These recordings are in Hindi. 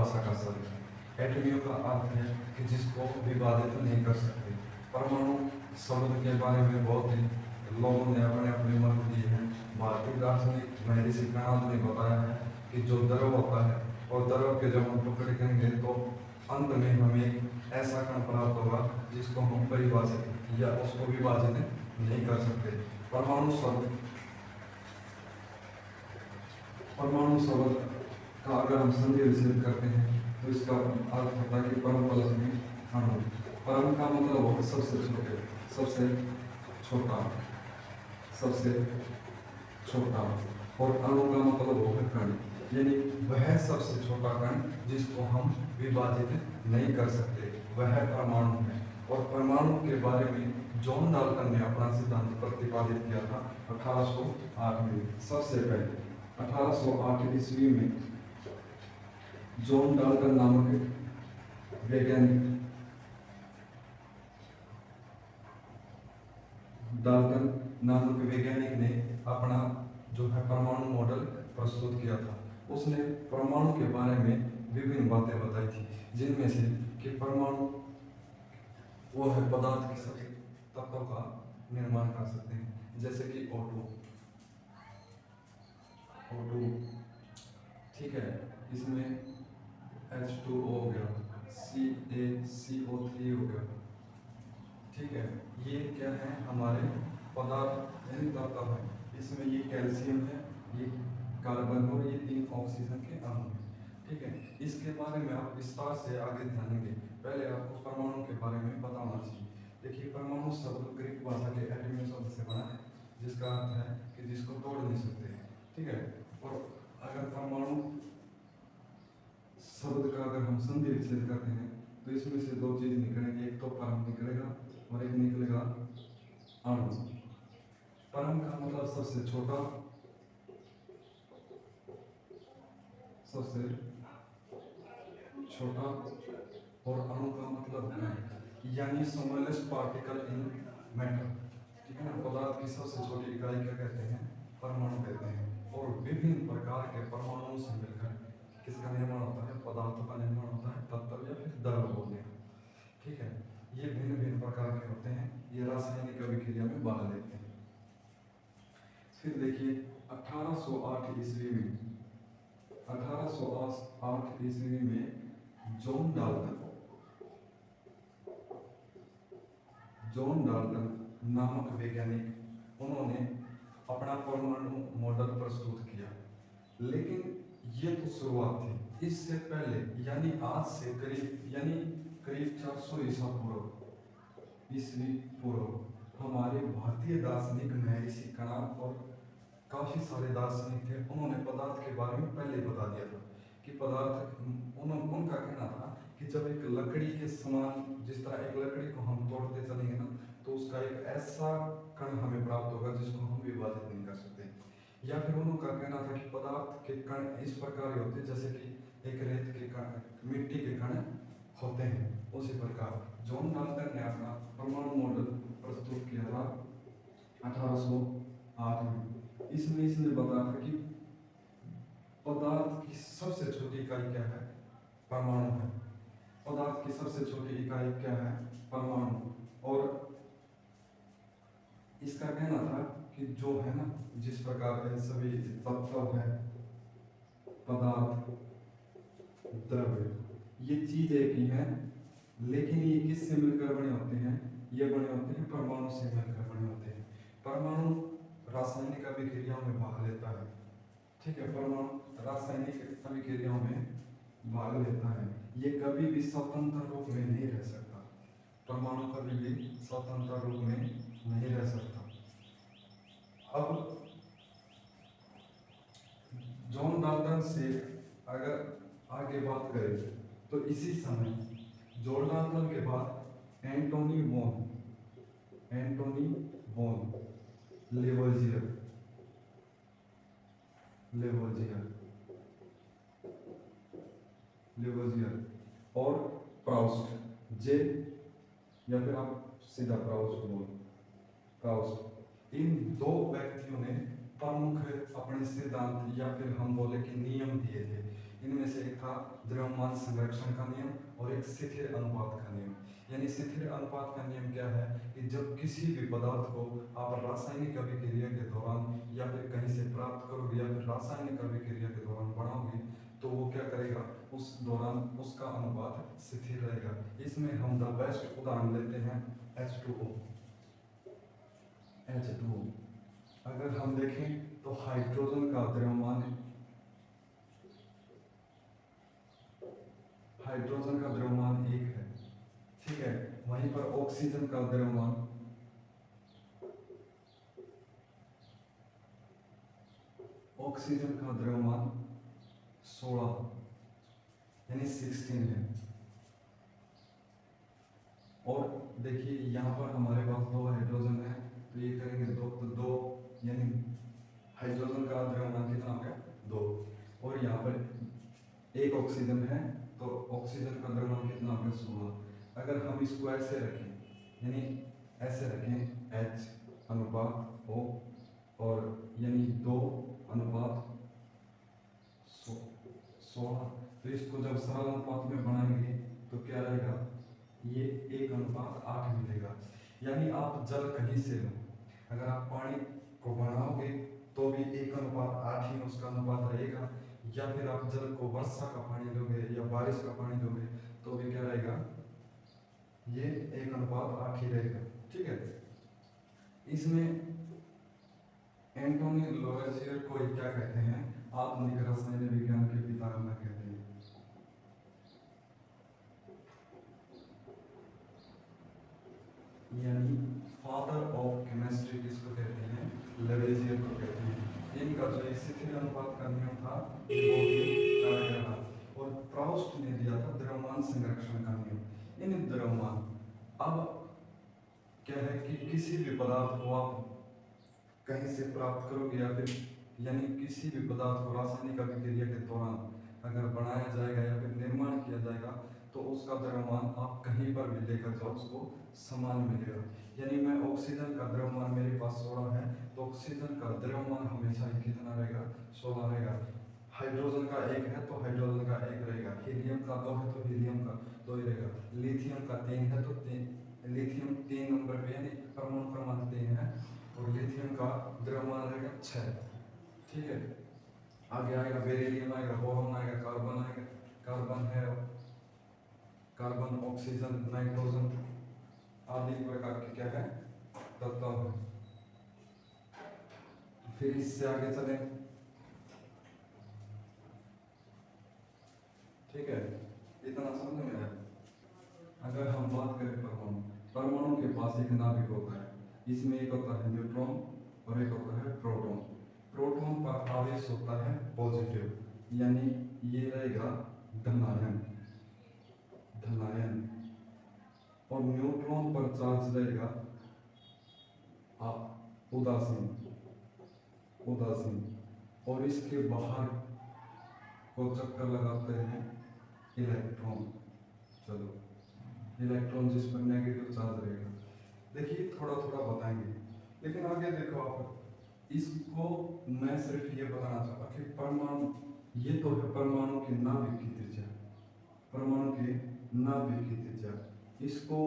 परिभाषा का शब्द है। एटमियों का अर्थ है कि जिसको विभाजित नहीं कर सकते। परमाणु शब्द के बारे में बहुत ही लोगों ने अपने अपने मत दिए हैं। भारतीय दार्शनिक महर्षि कणाद ने बताया है कि जो द्रव होता है और द्रव के जब हम टुकड़े करेंगे तो अंत में हमें ऐसा कण प्राप्त होगा जिसको हम परिभाषित या उसको विभाजित नहीं कर सकते। परमाणु शब्द का अगर हम संधि विच्छेद करते हैं तो इसका अर्थ होता है कि परम प्लस में अणु। परम का मतलब होता है सबसे छोटे, सबसे छोटा, सबसे छोटा, और अणु का मतलब होगा कण, यानी वह सबसे छोटा कण जिसको हम विभाजित नहीं कर सकते, वह परमाणु है। और परमाणु के बारे में जॉन डाल्टन ने अपना सिद्धांत प्रतिपादित किया था 1808 में। सबसे पहले 1808 ईस्वी में जॉन डाल्टन नामक वैज्ञानिक ने अपना जो है परमाणु मॉडल प्रस्तुत किया था। उसने परमाणु के बारे में विभिन्न बातें बताई थी, जिनमें से कि परमाणु वो है पदार्थ के सभी तत्वों का निर्माण कर सकते हैं, जैसे कि O2, ठीक है, इसमें H2O हो गया, CaCO3 हो गया, ठीक है। ये क्या है, हमारे पदार्थ यानी तत्व है। इसमें ये कैल्शियम है, ये कार्बन और ये 3 ऑक्सीजन के अणु हैं, ठीक है। इसके बारे में आप विस्तार से आगे जानेंगे। पहले आपको परमाणु के बारे में बताना चाहिए। देखिए, परमाणु शब्द ग्रीक भाषा के एटम शब्द से बना है, जिसका अर्थ है कि जिसको तोड़ नहीं सकते, ठीक है। और अगर परमाणु शब्द का अगर हम संधि विच्छेद करते हैं तो इसमें से दो चीज निकलेंगे, एक तो परम निकलेगा और एक निकलेगा अणु। परम का मतलब सबसे छोटा, सबसे छोटा, और अणु का मतलब है यानी स्मॉलेस्ट पार्टिकल इन मैटर, ठीक है ना। पदार्थ की सबसे छोटी इकाई क्या कहते हैं, परमाणु कहते हैं। और विभिन्न प्रकार के परमाणुओं से मिलकर किसका निर्माण होता है, पदार्थों का निर्माण होता है, तत्व या फिर द्रव बोलते हैं, ठीक है। ये भिन्न भिन्न प्रकार के होते हैं, ये रासायनिक अभिक्रिया में भाग लेते हैं। फिर देखिए 1808 ईस्वी में, 1808 ईस्वी में जॉन डाल्टन नामक वैज्ञानिक, उन्होंने अपना परमाणु मॉडल प्रस्तुत किया। लेकिन ये तो शुरुआत थी। इससे पहले यानी आज से करीब 400 ईस्वी पूर्व हमारे भारतीय दार्शनिक महर्षि कणाद और काफी सारे दार्शनिक थे, उन्होंने पदार्थ के बारे में पहले बता दिया था कि पदार्थ, उनका कहना था कि जब एक लकड़ी के समान, जिस तरह एक लकड़ी को हम तोड़ते चलेंगे ना, तो उसका एक ऐसा कण हमें प्राप्त होगा जिसको हम विभाजित नहीं कर सकते। या फिर उनका कहना था कि पदार्थ के कण इस प्रकार होते हैं जैसे कि एक रेत के कण, मिट्टी के कण होते हैं, उसी प्रकार जॉन डाल्टन ने अपना परमाणु मॉडल प्रस्तुत किया था 1808 में। इसमें इसने बताया था कि पदार्थ की सबसे छोटी इकाई क्या है, परमाणु है। पदार्थ की सबसे छोटी इकाई क्या है, परमाणु। और इसका कहना था कि जो है ना, जिस प्रकार के सभी तत्व है, पदार्थ, द्रव्य, ये चीज एक ही है, लेकिन ये किससे मिलकर बने होते हैं, ये बने होते हैं परमाणु से मिलकर बने होते हैं। परमाणु रासायनिक अभिक्रियाओं में भाग लेता है, ठीक है। परमाणु रासायनिक अभिक्रियाओं में भाग लेता है। ये कभी भी स्वतंत्र रूप में नहीं रह सकता। परमाणु कभी भी स्वतंत्र रूप में नहीं रह सकता। अब जॉन डाल्टन से अगर आगे बात करें तो इसी समय जॉन डाल्टन के बाद एंटोनी बोन लेवोजियर और प्राउस्ट, जे या फिर आप सीधा प्राउस्ट, इन दो व्यक्तियों ने प्रमुख अपने सिद्धांत या फिर हम बोले कि नियम दिए थे इनमें से एक था द्रव्यमान संरक्षण का नियम और एक शिथिल अनुपात का नियम। यानी शिथिल अनुपात का नियम क्या है कि जब किसी भी पदार्थ को आप रासायनिक अभिक्रिया के दौरान या फिर कहीं से प्राप्त करोगे या फिर रासायनिक अभिक्रिया के दौरान बढ़ाओगे तो वो क्या करेगा, उस दौरान उसका अनुपात शिथिल रहेगा। इसमें हम द बेस्ट उदाहरण लेते हैं H2O। अगर हम देखें तो हाइड्रोजन का द्रव्यमान एक है, ठीक है। वहीं पर ऑक्सीजन का द्रव्यमान ऑक्सीजन का द्रव्यमान 16 यानी 16 है। और देखिए यहाँ पर हमारे पास 2 हाइड्रोजन है तो ये करेंगे 2 तो 2 यानी हाइड्रोजन का द्रव्यमान कितना हो गया 2। और यहाँ पर 1 ऑक्सीजन है तो ऑक्सीजन का द्रव्यमान कितना हो गया 16। अगर हम इसको ऐसे रखें यानी ऐसे रखें H अनुपात O और यानी 2 अनुपात 16, तो इसको जब सरल अनुपात में बनाएंगे तो क्या रहेगा, ये 1 अनुपात 8 मिलेगा। यानी आप जल कहीं से लो, अगर आप पानी को बनाओगे तो भी 1 अनुपात 8 ही उसका अनुपात रहेगा, या फिर आप जल को वर्षा का पानी लोगे या बारिश का पानी लोगे तो भी क्या रहेगा, ये 1 अनुपात 8 ही रहेगा, ठीक है। इसमें एंटोनी लोवेसियर को क्या कहते हैं, आधुनिक रसायन विज्ञान के पितामह कहते हैं। यानी फादर ऑफ केमिस्ट्री किसको कहते हैं, लेवेजियर को कहते हैं। इनका जो शिथिल अनुपात का नियम था वो भी कारगर था। और प्राउस्ट ने दिया था द्रव्यमान संरक्षण का नियम। इन द्रव्यमान अब क्या है कि किसी भी पदार्थ को आप कहीं से प्राप्त करोगे या फिर यानी किसी भी पदार्थ को रासायनिक अभिक्रिया के दौरान अगर बनाया जाएगा या फिर निर्माण किया जाएगा तो उसका द्रव्यमान आप कहीं पर भी लेकर जाओ उसको समान मिलेगा। यानी मैं ऑक्सीजन का द्रव्यमान मेरे पास 16 है तो ऑक्सीजन का द्रव्यमान हमेशा ही कितना रहेगा, 16 रहेगा। हाइड्रोजन का 1 है तो हाइड्रोजन का 1 रहेगा, हीलियम का 2 है तो हीलियम का 2 ही रहेगा, लिथियम का 3 है तो लिथियम 3 नंबर पे यानी परमाणु क्रमांक 3 है और लिथियम का द्रव्यमान रहेगा 6, ठीक है। आगे आएगा बेरिलियम आएगा, बोरॉन आएगा, कार्बन है, कार्बन, ऑक्सीजन, नाइट्रोजन आदि प्रकार के क्या है तत्व है। फिर इससे आगे चले, ठीक है, इतना समझ में आया। अगर हम बात करें परमाणु के पास एक नाभिक होता है, इसमें एक होता है न्यूट्रॉन और एक होता है प्रोटॉन। प्रोटॉन पर आवेश होता है पॉजिटिव, यानी ये रहेगा धनायन, और न्यूट्रॉन पर चार्ज रहेगा उदासीन, और इसके बाहर को चक्कर लगाते हैं इलेक्ट्रॉन। चलो, इलेक्ट्रॉन जिस पर नेगेटिव चार्ज रहेगा। देखिए थोड़ा थोड़ा बताएंगे, लेकिन आगे देखो आप, इसको मैं सिर्फ ये बताना चाहता कि परमाणु, ये तो है परमाणु की नाभिक की त्रिज्या, परमाणु के नाभिक की त्रिज्या, इसको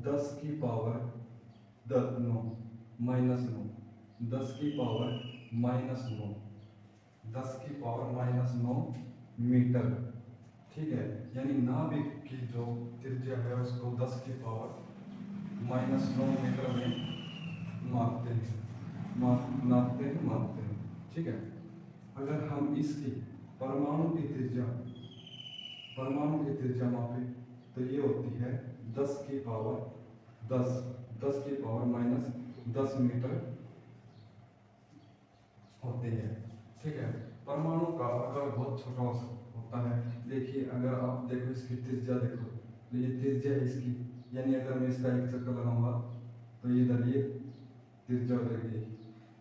10 की पावर -9, 10 की पावर -9, 10 की पावर -9 मीटर, ठीक है। यानी नाभिक की जो त्रिज्या है उसको 10 की पावर -9 मीटर में मापते हैं, ठीक है। अगर हम इसकी परमाणु की त्रिज्या मापे तो ये होती है 10 की पावर -10 मीटर होती है, ठीक है। परमाणु का आकार बहुत छोटा होता है। देखिए अगर आप देखो इसकी त्रिज्या देखो तो ये त्रिज्या है इसकी, यानी अगर मैं इसका एक चक्कर लगाऊंगा तो इधर ये त्रिज्या हो जाएगी,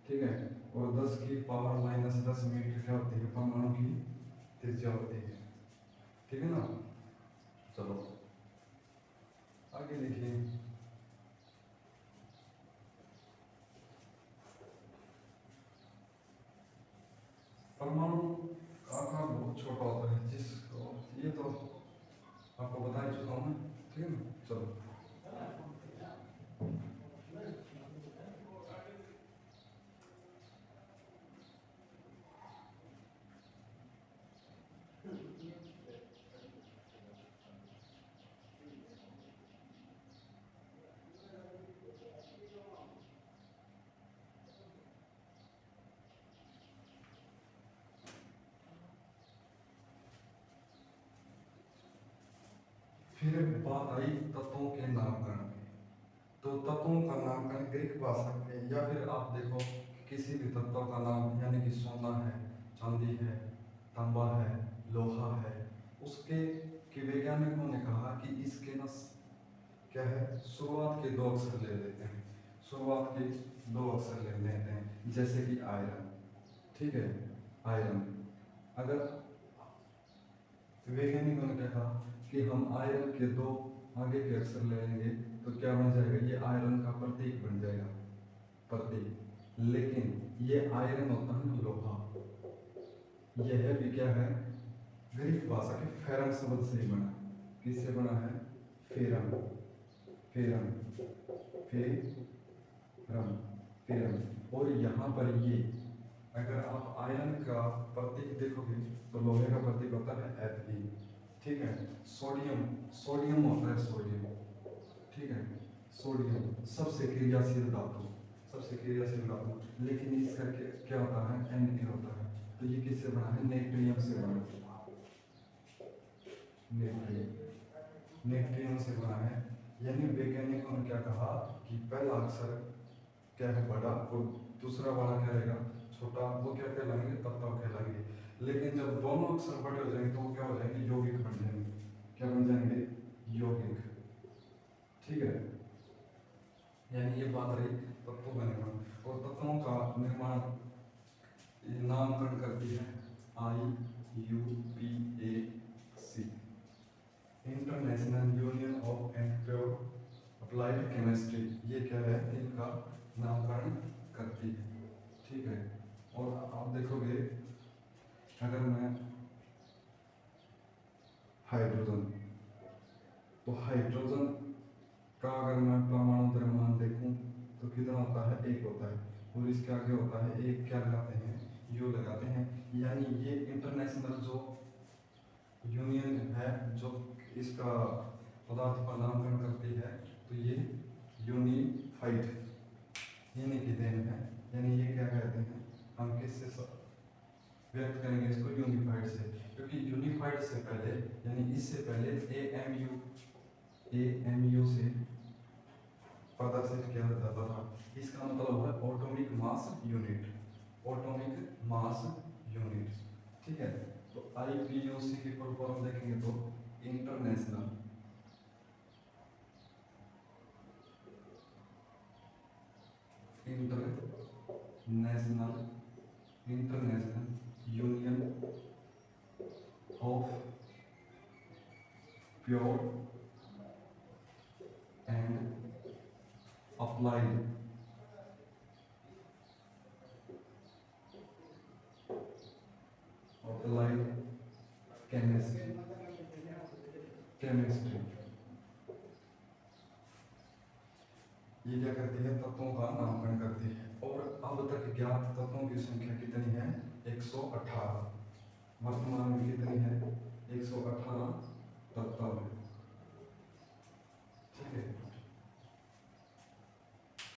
ठीक है। और 10 की पावर -10 मीटर क्या होती है, परमाणु की त्रिज्या होती है, ठीक है ना। चलो आगे देखिए, परमाणु का आकार बहुत छोटा होता है, जिस बात आई तत्वों के नामकरण की, तो तत्वों का नामकरण ग्रीक भाषा के, या फिर आप देखो किसी भी तत्व का नाम, यानी कि सोना है, चांदी है, तांबा है, लोहा है, उसके कि वैज्ञानिकों ने कहा कि इसके न क्या है, शुरुआत के 2 अक्षर ले लेते हैं, शुरुआत के 2 अक्षर ले लेते हैं, जैसे कि आयरन। ठीक है, आयरन। अगर वैज्ञानिकों ने क्या कहा कि हम आयरन के 2 आगे के अक्षर ले लेंगे तो क्या बन जाएगा, ये आयरन का प्रतीक बन जाएगा, प्रतीक। लेकिन ये आयरन होता है ना लोहा, यह भी क्या है, ग्रीक भाषा के फेरम शब्द से ही बना। किससे बना है, फेरम, फेरम, फेरम, फेरम। और यहाँ पर ये अगर आप आयरन का प्रतीक देखोगे तो लोहे का प्रतीक होता है Fe। ठीक है, सोडियम, सोडियम होता है सोडियम। ठीक है, सोडियम सबसे क्रियाशील धातु, सबसे क्रियाशील धातु। लेकिन इसका क्या होता है, Na होता है। तो ये किससे बना है, नेट्रियम से बना है, नेट्रियम, नेट्रियम से बना है। यानी वैज्ञानिकों ने क्या कहा कि पहला अक्षर क्या है, बड़ा, और दूसरा वाला क्या रहेगा, छोटा, वो क्या कहलाएंगे, तत्व कहलाएंगे। लेकिन जब दोनों अक्षर बड़े हो जाएंगे तो वो क्या हो जाएंगे, यौगिक बन जाएंगे। क्या बन जाएंगे, यौगिक। ठीक है, यानी ये बात रही तत्वों का निर्माण। और तत्वों का निर्माण नामकरण करती है IUPAC, international union of and pure applied chemistry. ये क्या है, इनका नामकरण करती है। ठीक है, और आप देखोगे अगर मैं हाइड्रोजन, तो हाइड्रोजन का अगर मैं परमाणु द्रव्यमान देखूं तो कितना होता है, 1 होता है। और इसके आगे होता है 1, क्या लगाते हैं, U लगाते हैं। यानी ये इंटरनेशनल जो यूनियन है जो इसका पदार्थ का नामकरण करती है, तो ये यूनिफाइड इन्हीं की देन है। यानी ये क्या कहते हैं, हम किससे व्यक्त करेंगे इसको, यूनिफाइड से। क्योंकि यूनिफाइड से पहले, यानी इससे पहले AMU से प्रदर्शित किया जाता था। इसका मतलब है atomic mass unit, atomic mass unit. ठीक है, तो IPUC की फुल फॉर्म देखेंगे तो international union of pure and applied chemistry, ये क्या करती है, तत्वों का नामकरण करती है। और अब तक ज्ञात तत्वों की संख्या कितनी है, 118। वर्तमान में कितनी है, 118 तत्व है।